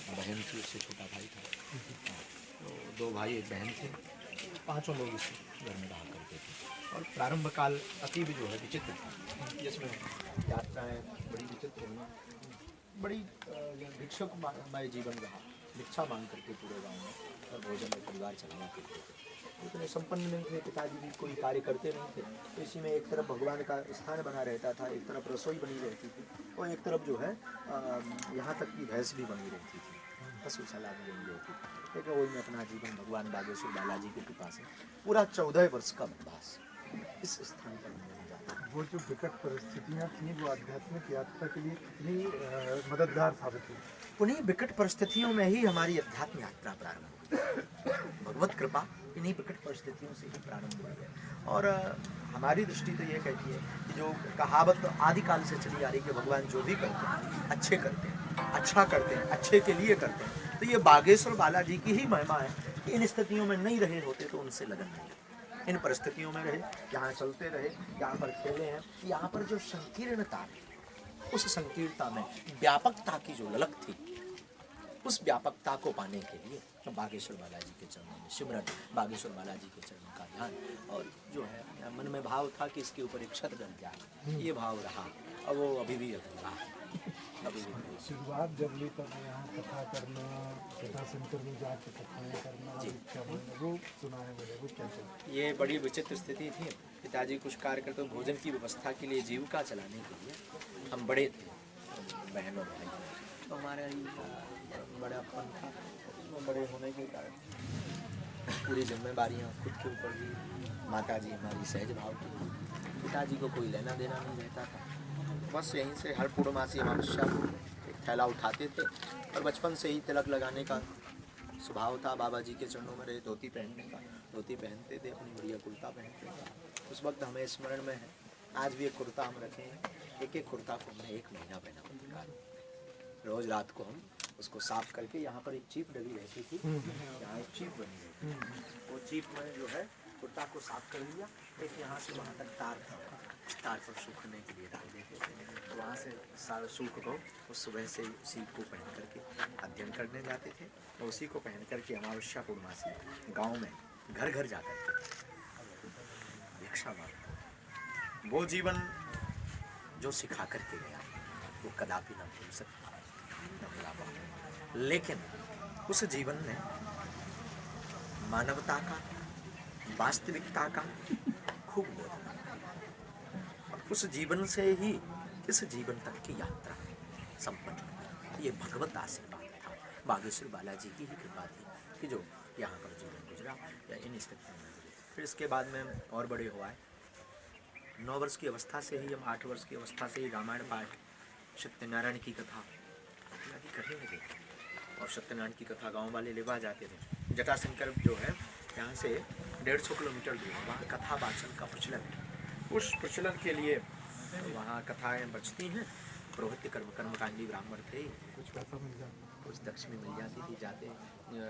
बहन थी, उससे छोटा भाई था। तो 2 भाई 1 बहन थे, 5 लोग इस घर में रहा करते थे। और प्रारंभ काल अतीब जो है विचित्र था, जिसमें यात्राएँ बड़ी विचित्र हुई, बड़ी भिक्षुकमय जीवन रहा। भिक्षा मांग करके पूरे गाँव में और भोजन में परिवार चलाया करते थे। इतने संपन्न नहीं थे, पिताजी भी कोई कार्य करते नहीं थे। तो इसी में एक तरफ भगवान का स्थान बना रहता था, एक तरफ रसोई बनी रहती थी, और एक तरफ जो है यहाँ तक कि भैंस भी बनी रहती थी, पशुशाला भी बनी रहती थी। लेकिन वही में अपना जीवन भगवान बागेश्वर बालाजी की कृपा से पूरा 14 वर्ष का वनवास इस स्थान पर हमने जाता। वो जो विकट परिस्थितियाँ थी वो आध्यात्मिक यात्रा के लिए कितनी मददगार साबित हुई? उन्हीं विकट परिस्थितियों में ही हमारी अध्यात्म यात्रा प्रारंभ हुई। भगवत कृपा इन्हीं विकट परिस्थितियों से ही प्रारंभ हुई है। और हमारी दृष्टि तो ये कहती है कि जो कहावत आदिकाल से चली आ रही है कि भगवान जो भी करते हैं अच्छे करते हैं, अच्छा करते हैं, अच्छे के लिए करते हैं, तो ये बागेश्वर बालाजी की ही महिमा है कि इन स्थितियों में नहीं रहे होते तो उनसे लगन नहीं, इन परिस्थितियों में रहे, यहाँ चलते रहे, यहाँ पर खेले हैं। यहाँ पर जो संकीर्णता है, उस संकीर्णता में व्यापकता की जो ललक थी, उस व्यापकता को पाने के लिए बागेश्वर बालाजी के चरणों में सिमरन, बागेश्वर बालाजी के चरणों का ध्यान, और जो है मन में भाव था कि इसके ऊपर एक छत डल जाए, ये भाव रहा। और वो अभी भी अधूरा है, अभी भी। शुरुआत जब ली तब यहाँ कथा करना, कथा सेंटर में जाकर कथाएँ करना, भिक्षा मांगना, वो सुना है मैंने, वो क्या चलता? ये बड़ी विचित्र स्थिति थी। पिताजी कुछ कार्य करते, भोजन की व्यवस्था के लिए, जीविका चलाने के लिए हम बड़े थे, बहन और भाई, तो हमारे बड़ापन था। वो बड़े होने के कारण पूरी जिम्मेदारियाँ खुद के ऊपर भी। माताजी हमारी सहज भाव की, पिताजी को कोई लेना देना नहीं रहता था। बस यहीं से हर पूर्णमासी अमावस्या को एक थैला उठाते थे, और बचपन से ही तिलक लगाने का स्वभाव था। बाबा जी के चरणों में रहे, धोती पहनने का, धोती पहनते थे, अपनी बढ़िया कुर्ता पहनते थे। उस वक्त हमें स्मरण में है, आज भी एक कुर्ता हम रखे हैं, एक एक कुर्ता को हमने 1 महीना पहना होता था। रोज़ रात को हम उसको साफ करके, यहाँ पर एक चीप डली रहती थी, यहाँ एक चीप बनी रहती थी, वो चीप में जो है कुर्ता को साफ कर लिया, एक यहाँ से वहाँ तक तार था, उस तार पर सूखने के लिए डाल देते थे। तो वहाँ से सारा सूख को उस सुबह से उसी को पहन करके अध्ययन करने जाते थे, और उसी को पहन करके अमावस्या पूर्णमासी गाँव में घर घर जा करके भिक्षा मांगते। वो जीवन जो सिखा करके गया वो कदापि न भूल सकता, न भुला पाऊंगा। लेकिन उस जीवन ने मानवता का, वास्तविकता का खूब बोध किया, और उस जीवन से ही इस जीवन तक की यात्रा संपन्न हुई। ये भगवत आशीर्वाद था, बागेश्वर बालाजी की ही कृपा थी कि जो यहाँ पर जीवन गुजरा या इन स्थितियों में गुजरा। फिर इसके बाद में और बड़े हुआ है। 9 वर्ष की अवस्था से ही, हम 8 वर्ष की अवस्था से ही रामायण पाठ, सत्यनारायण की कथा इत्यादि करने लगे, और सत्यनारायण की कथा गांव वाले लेवा जाते थे। जटाशंकर जो है यहाँ से 150 किलोमीटर दूर, वहाँ कथा वाचन का प्रचलन है। उस प्रचलन के लिए वहाँ कथाएँ बचती हैं। पुरोहित कर्मकांडी ब्राह्मण थे, कुछ पैसा मिल जाता, कुछ दक्षिणी मिल जाती थी। जाते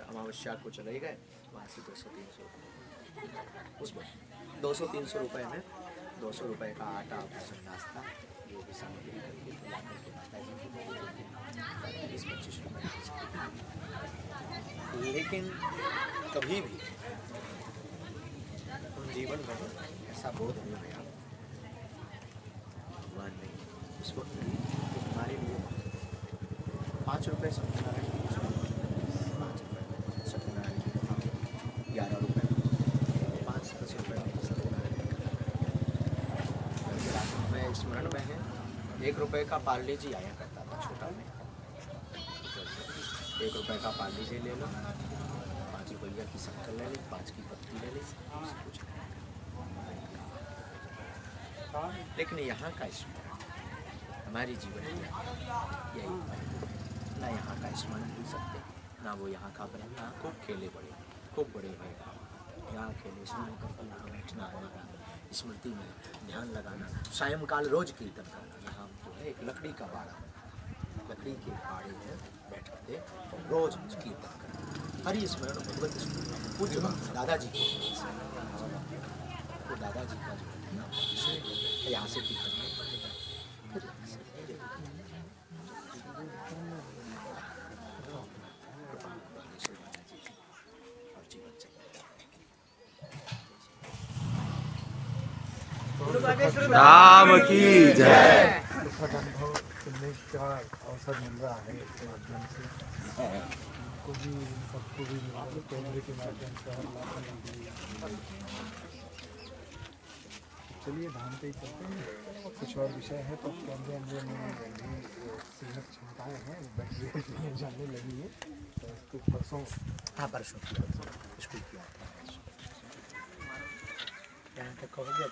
अमावस्या को चले गए, वहाँ से 200-300 रुपये, उस वक्त 200-300 रुपये में 200 रुपये का आटा, भोजन, नाश्ता, जो भी सामग्री करके ला करके माता जी को दे देते थे, 20-25 रुपये। लेकिन कभी भी उन जीवन में ऐसा बोध नहीं गया भगवान ने उस वक्त हमारे लिए 5 रुपये सत्यनारायण की, 5 रुपये सत्यनारायण की कथा, 11 रुपये, 5-10 रुपये में सत्यनारायण की कथा। मैं स्मरण में है, 1 रुपये का पार्ले जी आया करता था छोटा में, 1 रुपये का पार्ले जी ले लो, 5 रुपया की शक्कर ले ली, 5 की पत्ती ले ली, कुछ नहीं। लेकिन यहाँ का स्मरण हमारी जीवन में यही ना, यहाँ का स्मरण भूल सकते, ना वो यहाँ का बने। यहाँ खूब खेले बड़े, खूब बड़े हुए, यहाँ खेले, स्नान करके यहाँ बैठना, हमारा स्मृति में ध्यान लगाना, सायंकाल रोज कीर्तन करना। यहाँ जो है एक लकड़ी का बाड़ा, लकड़ी के बाड़े में बैठ थे और रोज कीर्तन करना, हरि स्मरण, भगवत स्मरण। पूज्य दादाजी को, तो दादाजी का जो है ना, यहाँ से कीर्तन राम की जय। सुखद अनुभव सुनने का अवसर मिल रहा है इसके माध्यम से, हमको भी सबको भी कैमरे के माध्यम से और लाभ मिल रही है। चलिए धाम पे ही चलते हैं, कुछ और विषय है तो कैमरे अंदर में भी सीमित क्षमताएँ हैं, बैटरी जाने लगी है तो इसको परसों हाँ परसों किया स्कूल किया था यहाँ तक हो गया।